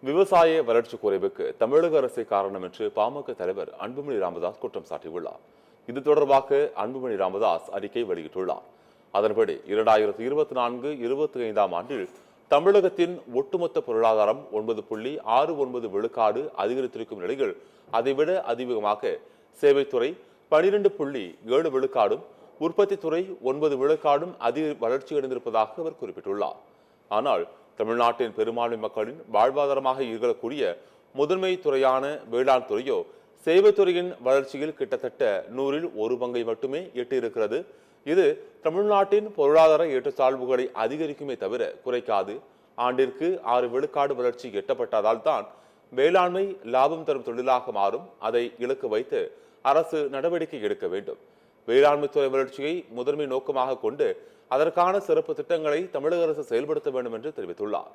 விவசாய வளர்ச்சி குறைவுக்கு தமிழக அரசே காரணம் என்று பாமக தலைவர் அன்புமணி ராமதாஸ் குற்றம் சாட்டியுள்ளார். இது தொடர்பாக அன்புமணி ராமதாஸ் அறிக்கை வெளியிட்டுள்ளார். அதன்படி 2024-25 ஆண்டில் தமிழகத்தின் ஒட்டுமொத்த பொருளாதாரம் 9.69 விழுக்காடு அதிகரித்திருக்கும் நிலையில் அதைவிட அதிகமாக சேவைத்துறை 12.7 விழுக்காடும் உற்பத்தித்துறை 9 விழுக்காடும் அதிக வளர்ச்சியடைந்திருப்பதாக அவர் குறிப்பிட்டுள்ளார். ஆனால் தமிழ்நாட்டின் பெரும்பான்மை மக்களின் வாழ்வாதாரமாக இருக்கக்கூடிய முதன்மை துறையான வேளாண் துறையோ சேவைத்துறையின் வளர்ச்சியில் கிட்டத்தட்ட 100இல் 1 பங்கை மட்டுமே எட்டியிருக்கிறது. இது தமிழ்நாட்டின் பொருளாதார ஏற்றத்தாழ்வுகளை அதிகரிக்குமே தவிர குறைக்காது. ஆண்டிற்கு 6 விழுக்காடு வளர்ச்சி எட்டப்பட்டதால் தான் வேளாண்மை லாபம் தரும் தொழிலாக மாறும். அதை இலக்கு வைத்து அரசு நடவடிக்கை எடுக்க வேண்டும். வேளாண்மை துறை வளர்ச்சியை முதன்மை நோக்கமாக கொண்டு அதற்கான சிறப்பு திட்டங்களை தமிழக அரசு செயல்படுத்த வேண்டும் என்று தெரிவித்துள்ளார்.